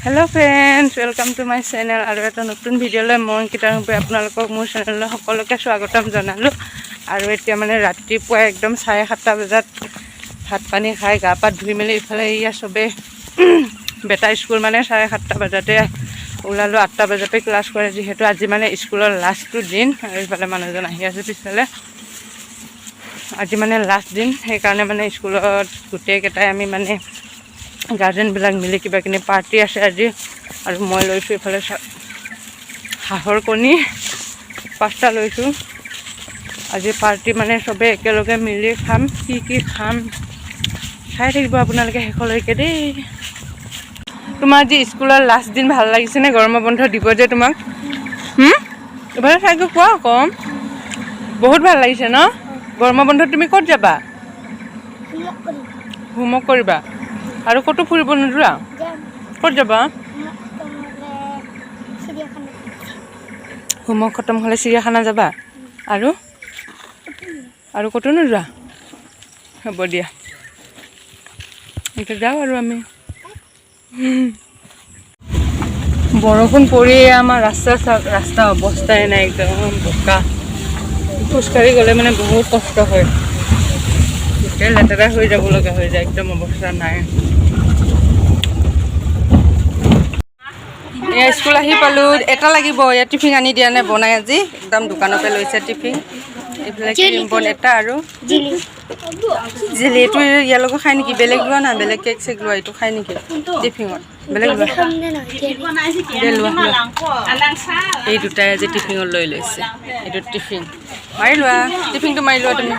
hello friends welcome to my channel और এটা নতুন ভিডিঅ'লৈ মই কিতাৰূপে আপোনালোকক মোৰ চেনেললৈ সকলোকে স্বাগতম জনালোঁ আৰু এতিয়া মানে ৰাতিপুৱা একদম 7:30 বজাত ভাত পানী খাই গা পা ধুই মেলি ইফালে ইয়া সবে বেটা স্কুল মানে 7:30 বজাতে ওলালো 8টা বজাতে ক্লাছ কৰে যেহেতু আজি মানে স্কুলৰ লাষ্টটো দিন আৰু ইফালে মানুহজন আহি আছে পিছলে আজি মানে লাষ্ট দিন সেইকাৰণে মানে স্কুলত গোটেই কেইটাই আমি মানে গাৰ্জেন বিলাক মিলি কিবা কিনি পাৰ্টি আছে আজি আৰু মই লৈছো ইফালে হাঁহৰ কণী 5টা লৈছো আজি পাৰ্টি মানে সবে একেলগে মিলি খাম কি খাম চাই থাকিব আপোনালোকে শেষলৈকে দেই তোমাৰ আজি স্কুলৰ লাষ্ট দিন ভাল লাগিছে নে গৰম বন্ধ দিব যে তোমাক এবাৰ চাইকে কোৱা কম বহুত ভাল লাগিছে ন গৰম বন্ধত তুমি ক'ত যাবা হোমৱৰ্ক কৰিবা আৰু কত ফুৰিব নোযোৱা ক'ত যাবা হোমৱৰ্ক খতম হ'লে চিৰিয়াখানা যাবা আৰু কত নোযোৱা হ'ব দিয়া এতিয়া যাওঁ আৰু আমি বৰষুণ পৰি আমাৰ ৰাস্তা অৱস্থাই নাই একদম বোকা খোজকাঢ়ি গ'লে মানে বহুত কষ্ট হয় গোটেই লেতেৰা হৈ যাব লগা হৈ যায় একদম অৱস্থা নাই স্কুল আহি পালোঁ এটা লাগিব ইয়াত টিফিন আনি দিয়া নাই বনাই আজি একদম দোকানতে লৈছে টিফিন এইফালে ক্ৰীম বন এটা আৰু জেলি এইটো ইয়াৰ লগত খাই নেকি বেলেগ লোৱা না বেলেগ কেক চেক লোৱা এইটো খাই নেকি টিফিনত বেলেগ লোৱা এই দুটাই আজি টিফিনত লৈ লৈছে এইটো টিফিন মাৰি লোৱা টিফিনটো মাৰি লোৱা তুমি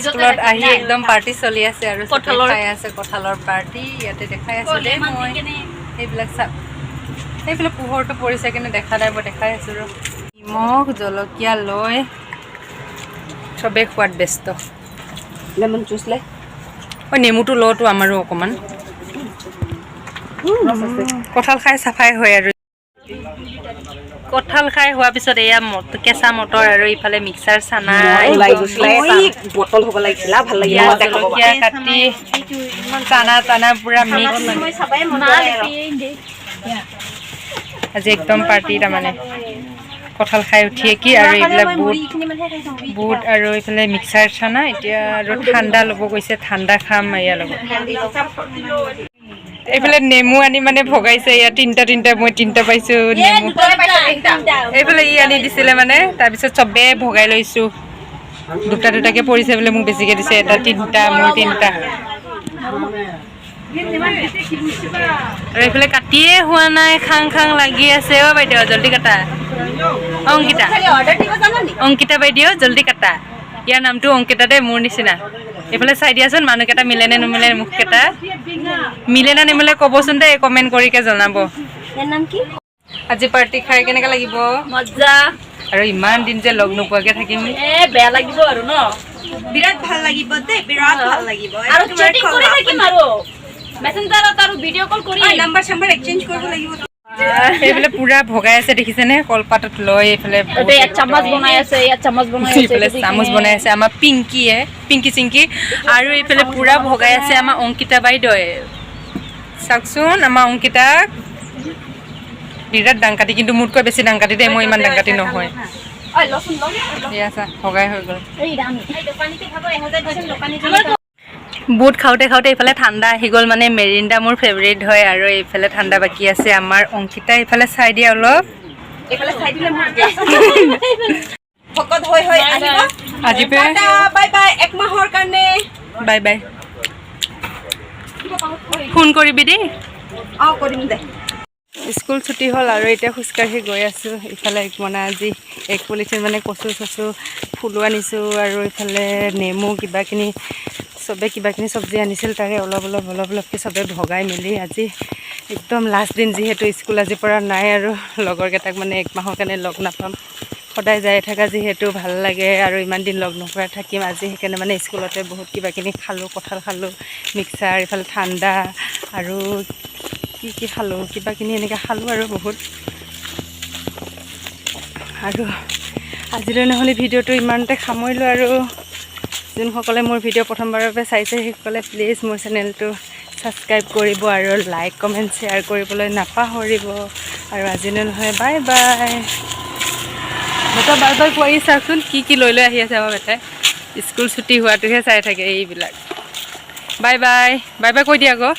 স্কুলত আহি একদম পাৰ্টি চলি আছে আৰু খাই আছে কঁঠালৰ পাৰ্টি ইয়াতে দেখাই আছো দেই মই এইবিলাক চাপ এইফালে পোহৰটো পৰিছে কিন্তু দেখা নাই মই দেখাই আছো ৰ নিমখ জলকীয়া লৈ চবে খোৱাত ব্যস্ত লেমন জুচ লৈ নেমুটো লওঁতো আমাৰো অকণমান কঁঠাল খাই চাফাই হয় আৰু কঁঠাল খাই হোৱাৰ পিছত এয়া কেঁচা মটৰ আৰু ইফালে মিক্সাৰ চানা বটল হ'ব লাগিছিল ভাল লাগিল জলকীয়া কাটি চানা পুৰা মিক্স আজি একদম পাৰ্টি তাৰমানে কঁঠাল খাই উঠিয়ে কি আৰু এইবিলাক বুট আৰু এইফালে মিক্সাৰ চানা এতিয়া আৰু ঠাণ্ডা ল'ব গৈছে ঠাণ্ডা খাম ইয়াৰ লগত এইফালে নেমু আনি মানে ভগাইছে ইয়াত তিনিটা মই 3টা পাইছো নেমু এইফালে ই আনি দিছিলে মানে তাৰপিছত চবে ভগাই লৈছো দুটাকে পৰিছে বোলে মোক বেছিকে দিছে এটা 3টা মোৰ 3টা আৰু এইফালে কাটিয়ে হোৱা নাই খাং লাগি আছে অ বাইদেউ জলদি কাটা অংকিতা বাইদেউ জলদি কাটা ইয়াৰ নামটো অংকিতা দে মোৰ নিচিনা এইফালে চাই দিয়াচোন মানুহকেইটা মিলে নে নিমিলে মুখকেইটা মিলে না নিমিলে ক'বচোন দে কমেণ্ট কৰিকে জনাব আজি পাৰ্টি খাই কেনেকৈ লাগিব মজা আৰু ইমান দিন যে লগ নোপোৱাকে থাকিম বেয়া লাগিব আৰু ন বিৰাট ভাল লাগিব দে বিৰাট ভাল লাগিব আৰু চেটিং কৰি থাকিম আৰু মেসেঞ্জাৰত আৰু ভিডিঅ' কল কৰি নাম্বাৰ এক্সচেঞ্জ কৰিব লাগিব এইফালে পুৰা ভগাই আছে দেখিছেনে কলপাতত লৈ এইফালে চামচ বনাই আছে চামুচ বনাই আছে আমাৰ পিংকি চিংকি আৰু এইফালে পুৰা ভগাই আছে আমাৰ অংকিতা বাইদেৱে চাওকচোন আমাৰ অংকিতাক বিৰাট ডাংকাটি কিন্তু মোতকৈ বেছি ডাংকাটি দেই মই ইমান ডাংকাটি নহয় এয়া চা ভগাই হৈ গ'ল বুট খাওঁতে এইফালে ঠাণ্ডা আহি গ'ল মানে মেৰিণ্ডা মোৰ ফেভৰেট হয় আৰু এইফালে ঠাণ্ডা বাকী আছে আমাৰ অংকিতা এইফালে চাই দিয়া অলপ এইফালে চাই দিলে মোৰ ভকত হৈ আহিব আজি বাই বাই এক মাহৰ কাৰণে বাই ফোন কৰিবি দেই কৰিম দে স্কুল ছুটি হ'ল আৰু এতিয়া খোজকাঢ়ি গৈ আছোঁ ইফালে মানে আজি এক পলিথিন মানে কচু ফুলো আনিছোঁ আৰু ইফালে নেমু কিবাকিনি চব্জি আনিছিল তাৰে অলপকৈ চবে ভগাই মেলি আজি একদম লাষ্ট দিন যিহেতু স্কুল আজিৰ পৰা নাই আৰু লগৰকেইটাক মানে 1 মাহৰ কাৰণে লগ নাপাম সদায় যাই থকা যিহেতু ভাল লাগে আৰু ইমান দিন লগ নোপোৱা থাকিম আজি সেইকাৰণে মানে স্কুলতে বহুত কিবাকিনি খালোঁ কঁঠাল খালোঁ মিক্সাৰ ইফালে ঠাণ্ডা আৰু কি খালোঁ কিবাকিনি এনেকৈ খালোঁ আৰু বহুত আৰু আজিলৈ নহ'লে ভিডিঅ'টো ইমানতে সামৰিলোঁ আৰু যোনসকলে মোৰ ভিডিঅ' প্ৰথমবাৰৰ বাবে চাইছে সেইসকলে প্লিজ মোৰ চেনেলটো ছাবস্ক্ৰাইব কৰিব আৰু লাইক কমেণ্ট শ্বেয়াৰ কৰিবলৈ নাপাহৰিব আৰু আজিলৈ নহয় বাই বাই বেটা বাই বাই কৰি চাওকচোন কি লৈ আহি আছে আমাৰ বেটাই স্কুল ছুটি হোৱাটোহে চাই থাকে এইবিলাক বাই বাই বাই বাই কৈ দিয়া আকৌ